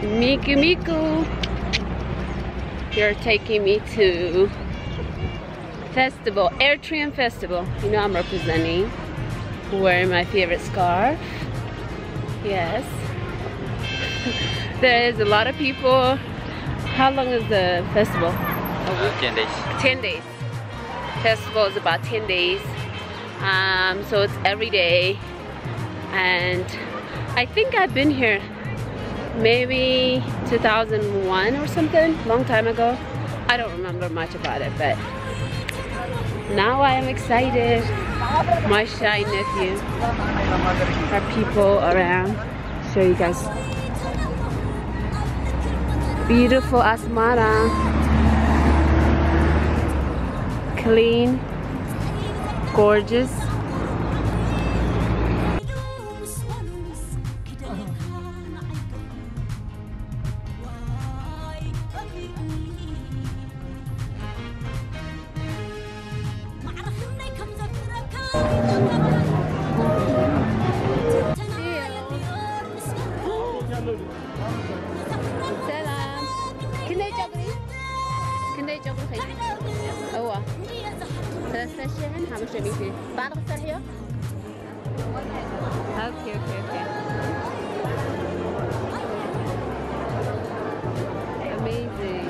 Miku Miku. You're taking me to festival, Eritrean festival. You know I'm representing. Wearing my favorite scarf. Yes. There is a lot of people. How long is the festival? 10 days. 10 days. Festival is about 10 days. So it's every day. And I think I've been here maybe 2001 or something, long time ago. I don't remember much about it, but now I am excited. My shy nephew. Our people around. Show you guys. Beautiful Asmara. Clean. Gorgeous. Okay. Amazing.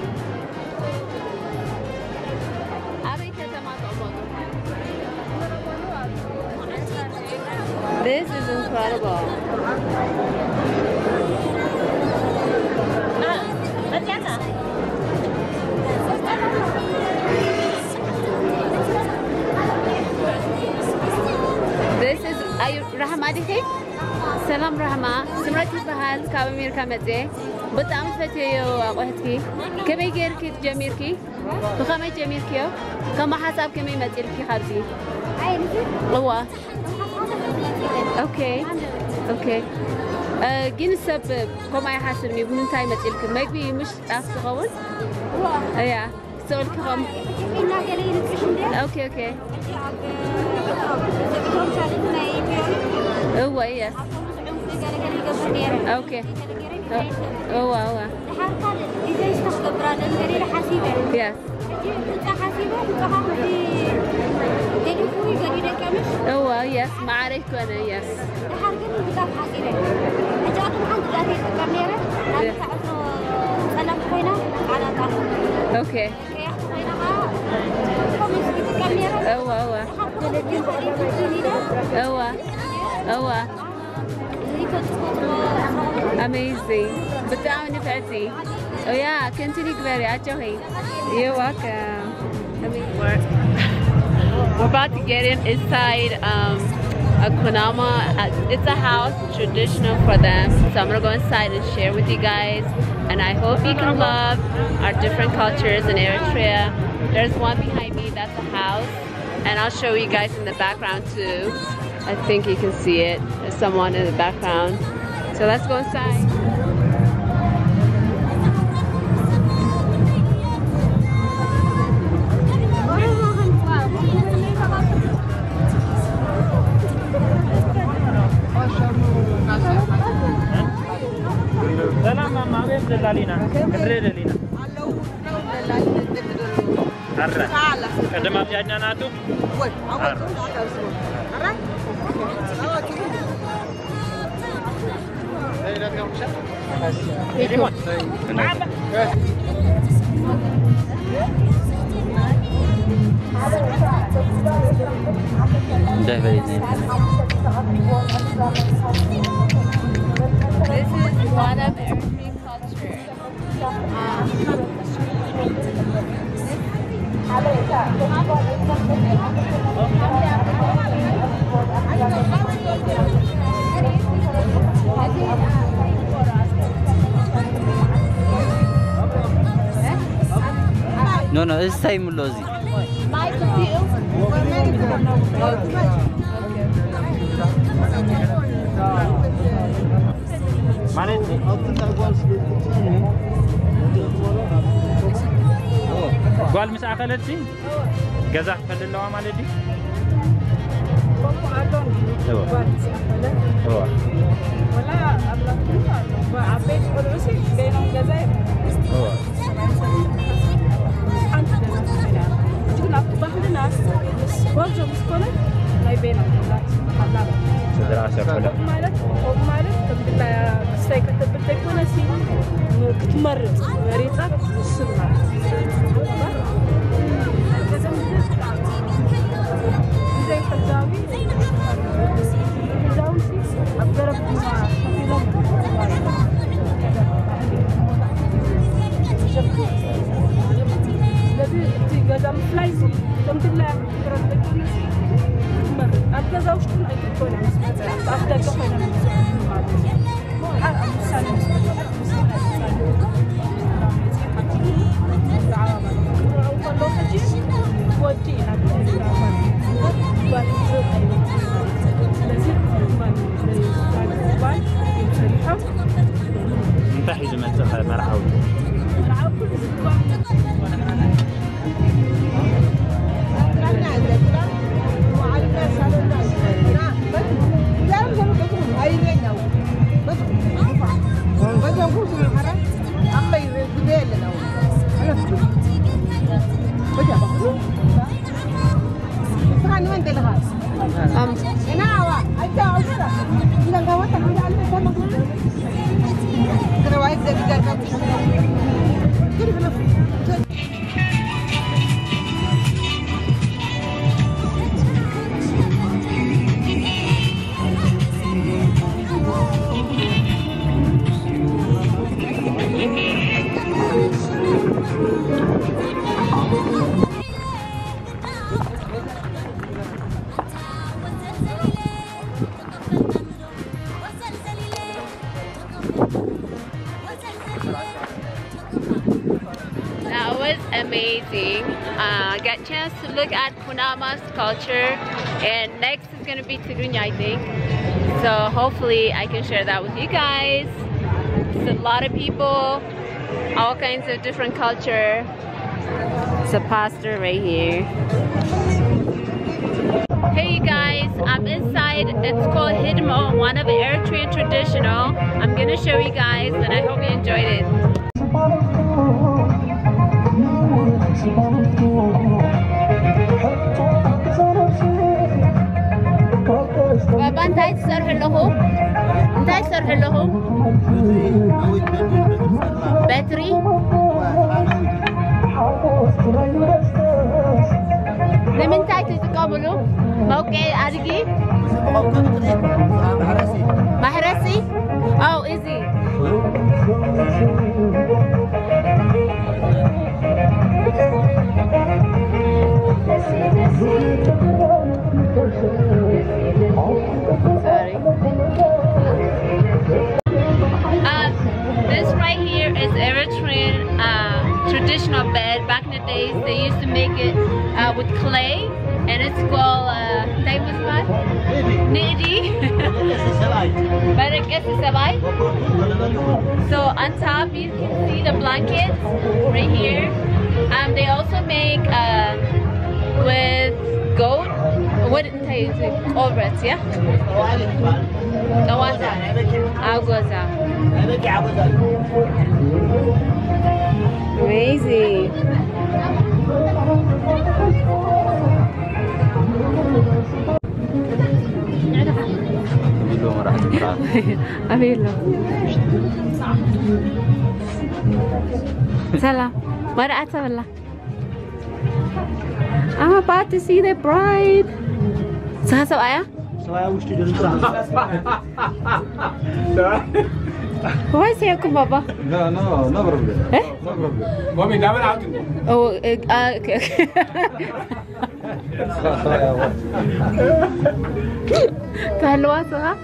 This is incredible. This is Rahma dike? Salam Rahma. SEMRET bahal kabamir kamadze. بطعم فتيو أقوهتكي كمي جيركي جميركي بخمي جميركيو كم حساب كمي مزيلكي خارجي هو اوكي جين السبب كم أي حاسبني بنون تاي مزيلك ما يبي مش أفتقون يا سؤال كم اوكي هو يس اوكي هو yes هو yes ما عرفت أنا yes اوكي هو amazing. But down in the party. Oh yeah, continue very actually. You're welcome. We're about to get inside a kunama. It's a house traditional for them. So I'm gonna go inside and share with you guys. And I hope you can love our different cultures in Eritrea. There's one behind me, that's a house. And I'll show you guys in the background too. I think you can see it. There's someone in the background. So let's go inside. This is one of Eritrean culture. No, it's same lozi. قال مش أكلتي؟ جزاك فلله ما لدي. ولا سرفلا مالك لا ستيك تبتكون سي تمرد مريضك السبعة زي حجاوي حجاوي أقدر قدام فلايسي قمت لا تربيتوني مرة أبدا زوج كل أي كل أبدا كفينا من انت حيز ما تخ مرعاوي Amazing. I got a chance to look at Kunama's culture, and next is going to be Tigrinya, I think. So hopefully I can share that with you guys. It's a lot of people, all kinds of different culture. It's a pastor right here. Hey you guys, I'm inside. It's called Hidmo, one of the Eritrean traditional. I'm going to show you guys, and I hope you enjoyed it. بابا انتي تصرح لهم انتي تصرح لهم باتري لمن انتي تتقابلوا موقع ادقي محرسي او ايزي Sorry. This right here is Eritrean traditional bed. Back in the days, they used to make it with clay, and it's called Nidi. But I guess it's a So on top, you can see the blankets right here. They also make with goat. What did I say? Ovets, yeah? Gawata. Agoza. Amazing. Salam. I'm about to see the bride. So Aya? Why is here, Baba? No problem. Eh? No problem. Mommy, never out. Oh, okay. فهلوا سها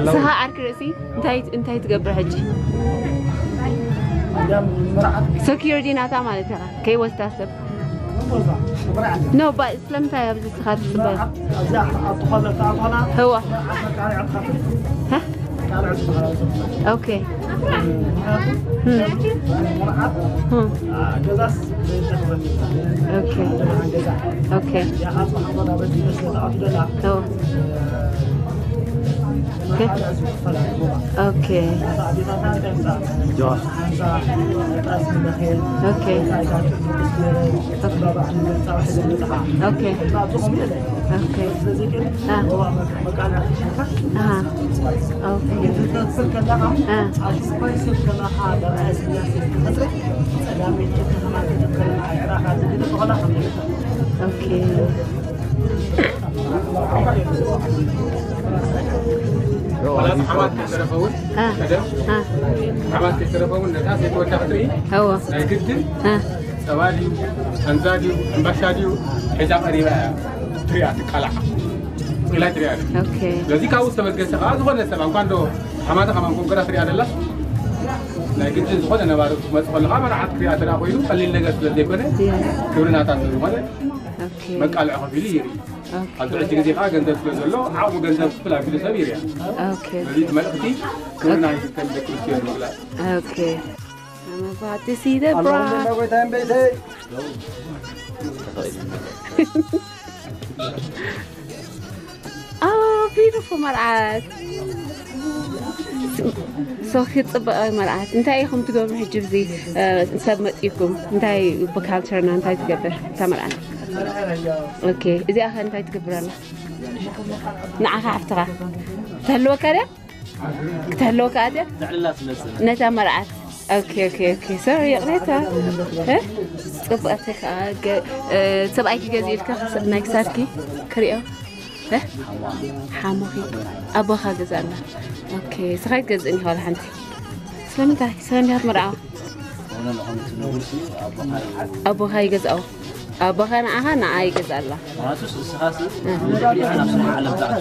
سها accuracy انتهي تقبر هجي security ناتا مالتها كي وستاسب no but اسلام تاي بس خاطر سبب هو ها اوكي اوكي اوكي اوكي اوكي اوكي اوكي خلاص حماد كسرفون حماد كسرفون نتاس يتوجه خطري هو لا يقدم سواديو انزاديو امباشاديو حجا قريبه تريات قلعه إلى تريات اوكي لذي كاو استبقى هذا هو السبب كان دو حماد كمان كون كره تريات الله لا يقدم زخد انا بارو ما تقول غامر عاد تريات انا خويلو خلي لنا قص لدي كونه كورنا تاسو هذا اوكي مقال عقبيلي يري هل تعجي كذي حاجة أنت تقول عاو جنزة فلا في السبير يعني. أوكي. بديت ملقتي كنا نحتاج كرسي المقلة. أوكي. أنا بعد سيدا برا. Oh, beautiful مرعات. سوخي طبقة مرعات. أنتي هم تقولون حجب زي سبمت يكم. أنتي بكالترنا أنتي تقبر تمرعات. اوكي اذا اخر انت تكبرنا نعها عفتها تهلو كده تهلو كده نتا مرعت اوكي اوكي اوكي سوري قريتها ها طبقتك سبعيك جزيلك نايك ساركي كريو ها حاموخي ابوها جزانا اوكي سخيت جزئني هول حنتي سلامتك سلامي هات مرعه ابوها يجزاو أبغى أنا نعاي كذا الله.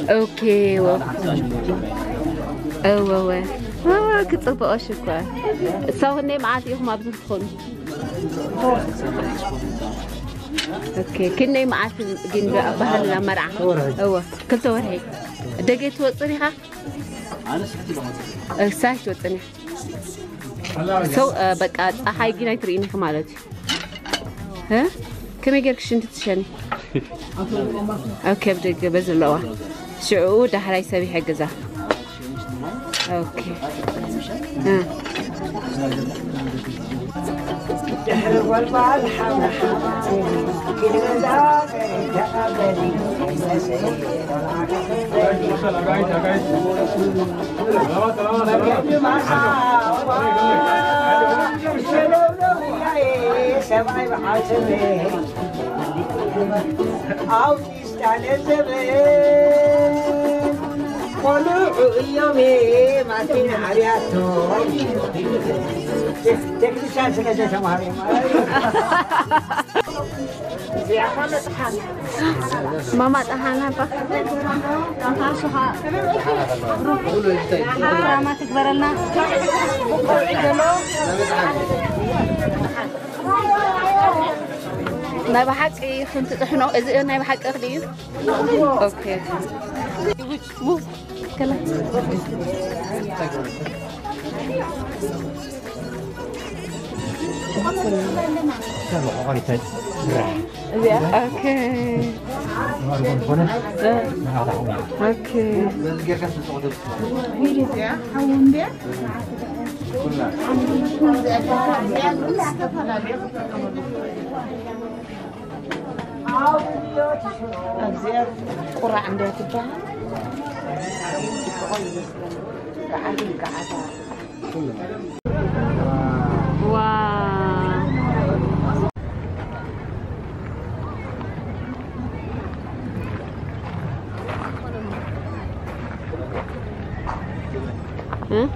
أوكي و. أوه. كنت أبغى أشوفه. سووني معاتي هم أبغون. أوكي كني معاتي جن بهلا مرعى. أوه كل تور هيك. دقيت وصلها. سايت وصلني. سو بقى أحاي جينا تريني كمالتي. ها؟ كم يجرك شنت تشاني؟ أوكي بدك بزلوا شعور ده هراي سبي حق زه. أوكي. سمعي بحاسبه أو تستعلزبه قلوع يومي ما تنعرياته تكتشان سكسة سماري ماما تهانا بقى ما تكبر لنا ناي بحق كنت تحنو إذا ناي بحق أخديه أوكي مو كلا اوكي اوكي قرع عندها تبع واو ها